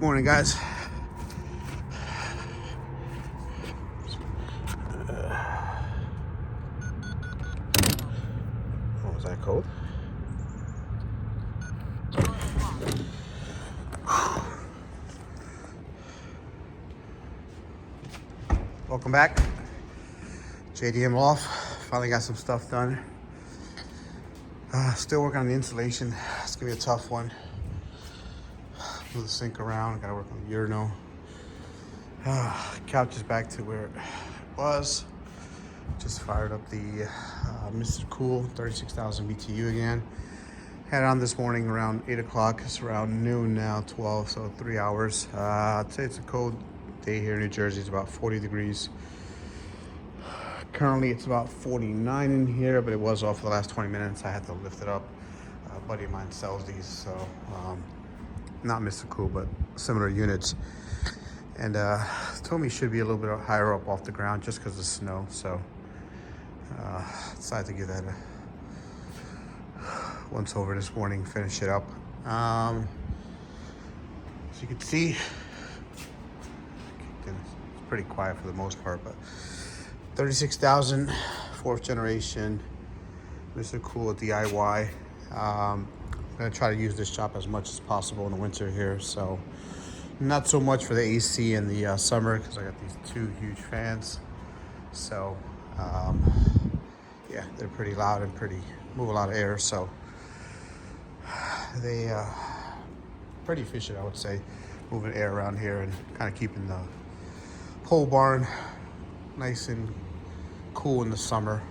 Morning, guys. Oh, was that cold? Welcome back. JDM LOFT. Finally got some stuff done. Still working on the insulation. It's gonna be a tough one. Move the sink around. Gotta work on the urinal. Couch is back to where it was. Just fired up the MRCOOL 36,000 BTU again. Had it on this morning around 8 o'clock. It's around noon now, 12, so 3 hours. I'd say it's a cold day here in New Jersey. It's about 40 degrees. Currently it's about 49 in here, but it was off for the last 20 minutes. I had to lift it up. A buddy of mine sells these, so not MRCOOL, but similar units. And told me it should be a little bit higher up off the ground just because of snow. So decided to give that a once over this morning, finish it up. As you can see, it's pretty quiet for the most part, but 36,000, 4th generation, MRCOOL DIY. I'm gonna try to use this shop as much as possible in the winter here, so not so much for the AC in the summer because I got these 2 huge fans. So yeah, they're pretty loud and move a lot of air, so they pretty efficient, I would say, moving air around here and kind of keeping the pole barn nice and cool in the summer.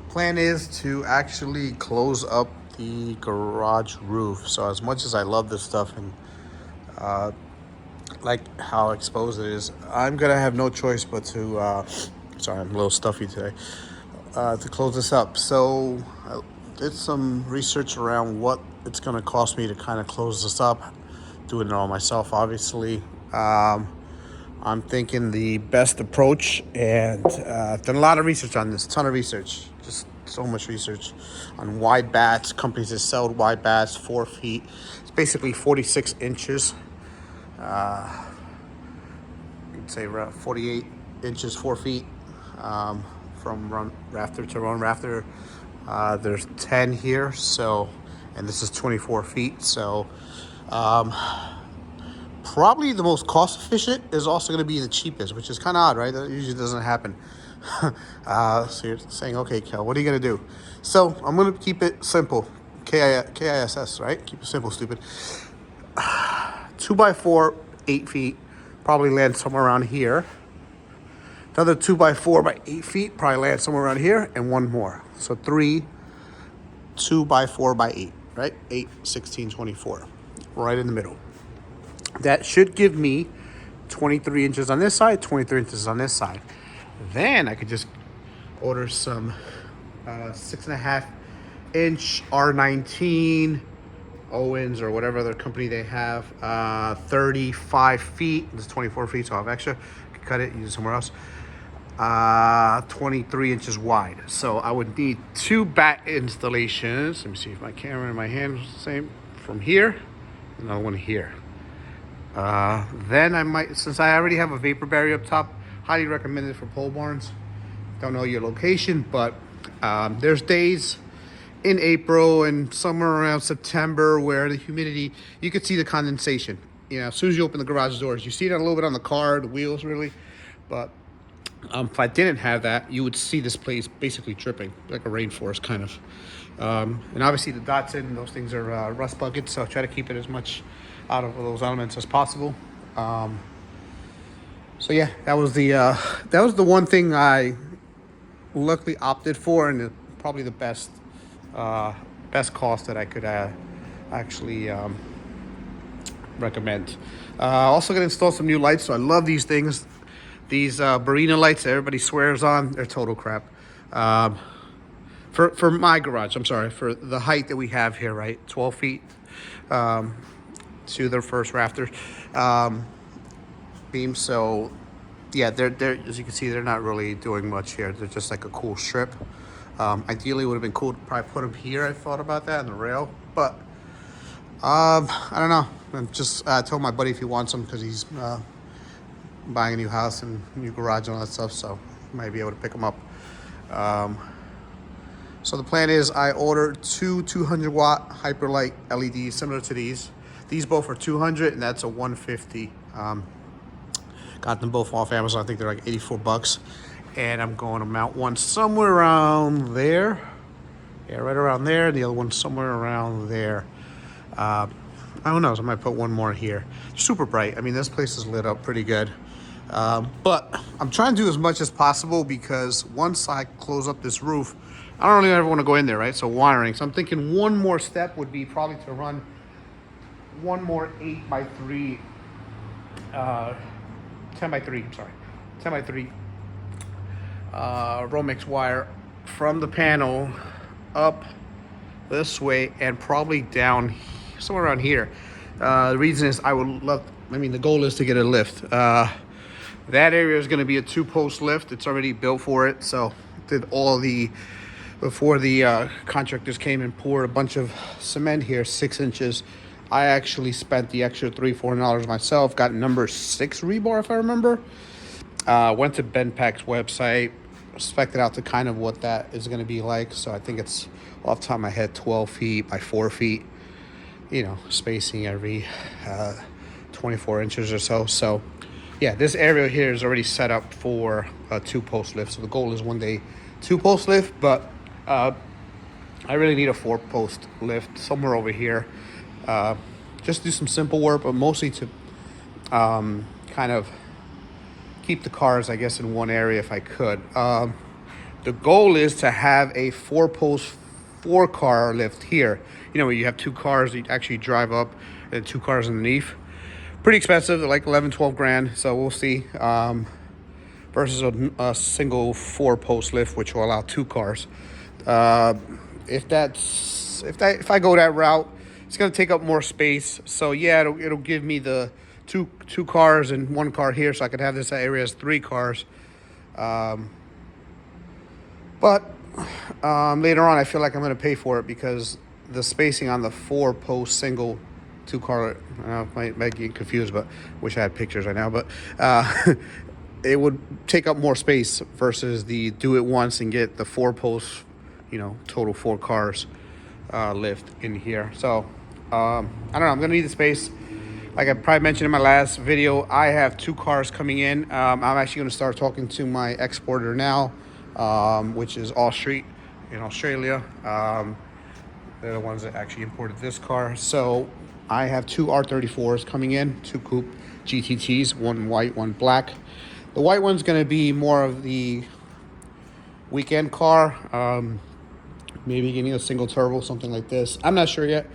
Plan is to actually close up the garage roof. So as much as I love this stuff and like how exposed it is, I'm gonna have no choice but to sorry, I'm a little stuffy today, to close this up. So I did some research around what it's gonna cost me to kind of close this up, doing it all myself, obviously. I'm thinking the best approach, and I've done a lot of research on this, ton of research, just so much research on wide bats, companies that sell wide bats, 4 feet. It's basically 46 inches. You'd say around 48 inches, 4 feet, from run rafter to run rafter. There's 10 here, so, and this is 24 feet. So, probably the most cost efficient is also going to be the cheapest, which is kind of odd, right? That usually doesn't happen. So you're saying, okay, Kel, what are you going to do? So I'm going to keep it simple. KISS, right? Keep it simple, stupid. 2x4, 8 feet, probably land somewhere around here. Another 2x4 by 8 feet, probably land somewhere around here, and one more. So 3 2x4 by 8, right? 8, 16, 24, right in the middle. That should give me 23 inches on this side, 23 inches on this side. Then I could just order some 6.5 inch R19 Owens or whatever other company they have, 35 feet. This is 24 feet, so I'll have extra. I could cut it, use it somewhere else. 23 inches wide. So I would need 2 bat installations. Let me see if my camera in my hand is the same. From here, another one here. Then I might, since I already have a vapor barrier up top, highly recommended for pole barns. Don't know your location, but there's days in April and somewhere around September where the humidity, you could see the condensation. You know, as soon as you open the garage doors, you see that a little bit on the car, the wheels really. But if I didn't have that, you would see this place basically dripping like a rainforest kind of. And obviously the dots in those things are rust buckets, so try to keep it as much out of those elements as possible. So yeah, that was the one thing I luckily opted for, and probably the best cost that I could actually recommend. Also gonna install some new lights. So I love these things, these Barina lights that everybody swears on. They're total crap. For my garage, I'm sorry, for the height that we have here, right, 12 feet. To their first rafter beam. So yeah, they're as you can see, they're not really doing much here. They're just like a cool strip. Ideally, it would have been cool to probably put them here. I thought about that on the rail, but I don't know. I'm just told my buddy if he wants them because he's buying a new house and new garage and all that stuff, so might be able to pick them up. So the plan is I ordered two 200 watt Hyperlight LEDs similar to these. These both are 200 and that's a 150. Got them both off Amazon. I think they're like 84 bucks. And I'm going to mount one somewhere around there. Yeah, right around there. The other one somewhere around there. I don't know, so I might put one more here. Super bright. I mean, this place is lit up pretty good. But I'm trying to do as much as possible because once I close up this roof, I don't really ever want to go in there, right? So wiring. So I'm thinking one more step would be probably to run one more 8x3, 10x3, I'm sorry, 10x3 Romex wire from the panel up this way and probably down somewhere around here. The reason is the goal is to get a lift. That area is going to be a 2-post lift. It's already built for it. So did all the, before the contractors came and poured a bunch of cement here, 6 inches. I actually spent the extra $3-4 myself, got number 6 rebar if I remember. Went to Benpack's website, spec'd out to kind of what that is going to be like. So I think it's off the top of my head 12 feet by 4 feet, you know, spacing every 24 inches or so. So yeah, this area here is already set up for a 2-post lift. So the goal is one day 2-post lift, but I really need a 4-post lift somewhere over here. Just do some simple work, but mostly to kind of keep the cars, I guess, in one area if I could. The goal is to have a 4-post 4-car lift here. You know, where you have 2 cars, you actually drive up and 2 cars underneath. Pretty expensive, like 11-12 grand. So we'll see. Versus a single 4-post lift, which will allow 2 cars. If I go that route, it's going to take up more space. So yeah, it'll give me the two cars and 1 car here, so I could have this area as 3 cars. But later on, I feel like I'm going to pay for it because the spacing on the 4-post single 2-car, might get confused, but wish I had pictures right now. But it would take up more space versus the do it once and get the 4-post, you know, total 4 cars lift in here. So I don't know, I'm gonna need the space. Like I probably mentioned in my last video, I have 2 cars coming in. I'm actually gonna start talking to my exporter now, which is All Street in Australia. They're the ones that actually imported this car. So I have 2 R34s coming in, 2 coupe GTTs, 1 white, 1 black. The white one's gonna be more of the weekend car, maybe getting a single turbo, something like this. I'm not sure yet,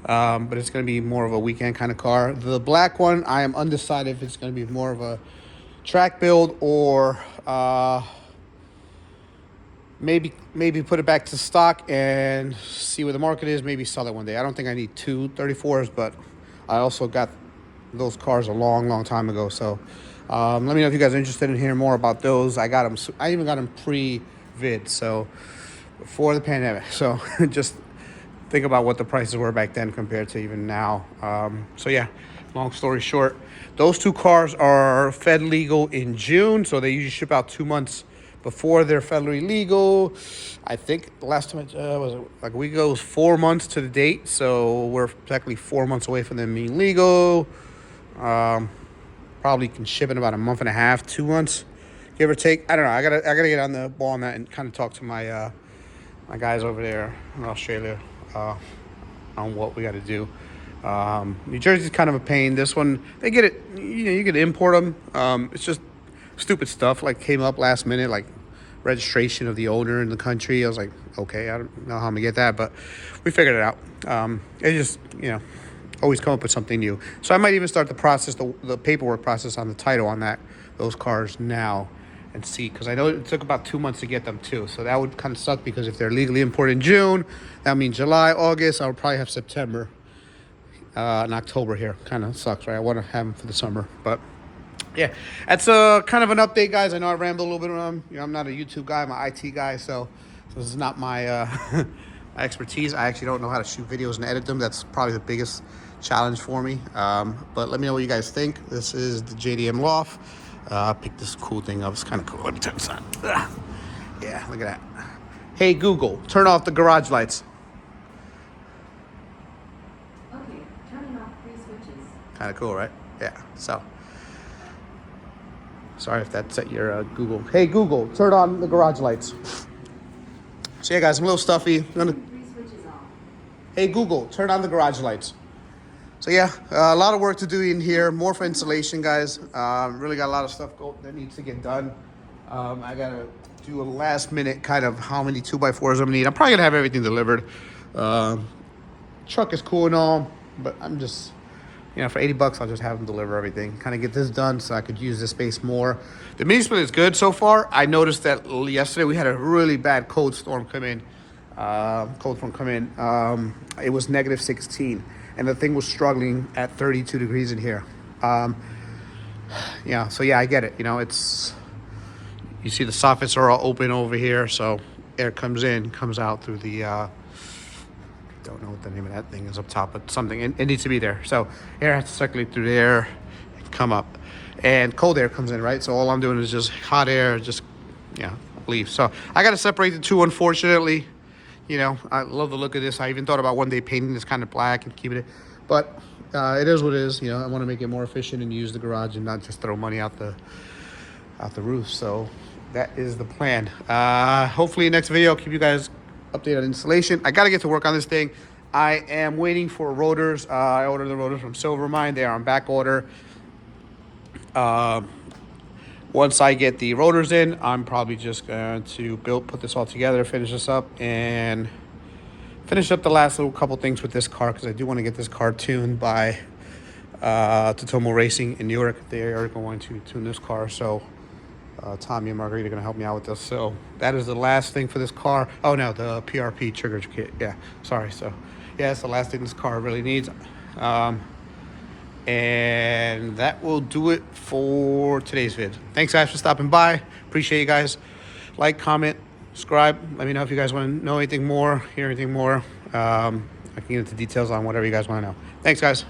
but it's going to be more of a weekend kind of car. The black one, I am undecided if it's going to be more of a track build or maybe put it back to stock and see where the market is, maybe sell it one day. I don't think I need 2 34s, but I also got those cars a long time ago. So let me know if you guys are interested in hearing more about those. I even got them pre-vid, so before the pandemic. So just think about what the prices were back then compared to even now. So yeah, long story short, those 2 cars are Fed legal in June, so they usually ship out 2 months before they're federally legal. I think the last time was like a week ago, it was 4 months to the date, so we're technically 4 months away from them being legal. Probably can ship in about a month and a half, 2 months, give or take. I don't know. I gotta get on the ball on that and kind of talk to my my guys over there in Australia on what we got to do. New Jersey's kind of a pain. This one, they get it. You know, you can import them. It's just stupid stuff like came up last minute, like registration of the owner in the country. I was like, okay, I don't know how I'm gonna get that, but we figured it out. It just, you know, always come up with something new. So I might even start the process, the paperwork process on the title on those cars now, and see, because I know it took about 2 months to get them too. So that would kind of suck, because if they're legally imported in June, that means July, August, I would probably have September and October here. Kind of sucks, right? I want to have them for the summer, but yeah, that's kind of an update, guys. I know I rambled a little bit. You know, I'm not a YouTube guy, I'm an IT guy, so this is not my my expertise. I actually don't know how to shoot videos and edit them. That's probably the biggest challenge for me. But let me know what you guys think. This is the JDM LOFT. I picked this cool thing up. It's kind of cool. Let me turn this on. Yeah, look at that. Hey Google, turn off the garage lights. Okay, turning off 3 switches. Kind of cool, right? Yeah, so. Sorry if that's at your Google. Hey Google, turn on the garage lights. So yeah, guys, I'm a little stuffy. I'm gonna... 3 switches off. Hey Google, turn on the garage lights. So yeah, a lot of work to do in here. More for installation, guys. Really got a lot of stuff that needs to get done. I gotta do a last minute kind of how many 2x4s I'm gonna need. I'm probably gonna have everything delivered. Truck is cool and all, but I'm just, you know, for 80 bucks, I'll just have them deliver everything. Kind of get this done so I could use this space more. The mini split is good so far. I noticed that yesterday we had a really bad cold storm come in. It was negative 16. And the thing was struggling at 32 degrees in here. Yeah, so yeah, I get it. You know, it's, you see the soffits are all open over here. So air comes in, comes out through the, don't know what the name of that thing is up top, but something, it needs to be there. So air has to circulate through there and come up. And cold air comes in, right? So all I'm doing is just hot air, just, yeah, leave. So I got to separate the two, unfortunately. You know, I love the look of this. I even thought about one day painting this kind of black and keeping it. But it is what it is. You know, I want to make it more efficient and use the garage and not just throw money out the roof. So that is the plan. Hopefully next video I'll keep you guys updated on installation. I got to get to work on this thing. I am waiting for rotors. I ordered the rotors from Silvermine. They are on back order. Once I get the rotors in, I'm probably just going to put this all together, finish this up, and finish up the last little couple things with this car, because I do want to get this car tuned by Totomo Racing in New York. They are going to tune this car, so Tommy and Margarita are going to help me out with this. So that is the last thing for this car. Oh no, the PRP trigger kit. Yeah, sorry. So yeah, it's the last thing this car really needs. And that will do it for today's vid. Thanks guys for stopping by. Appreciate you guys. Like, comment, subscribe. Let me know if you guys want to know anything more, hear anything more. I can get into details on whatever you guys want to know. Thanks guys.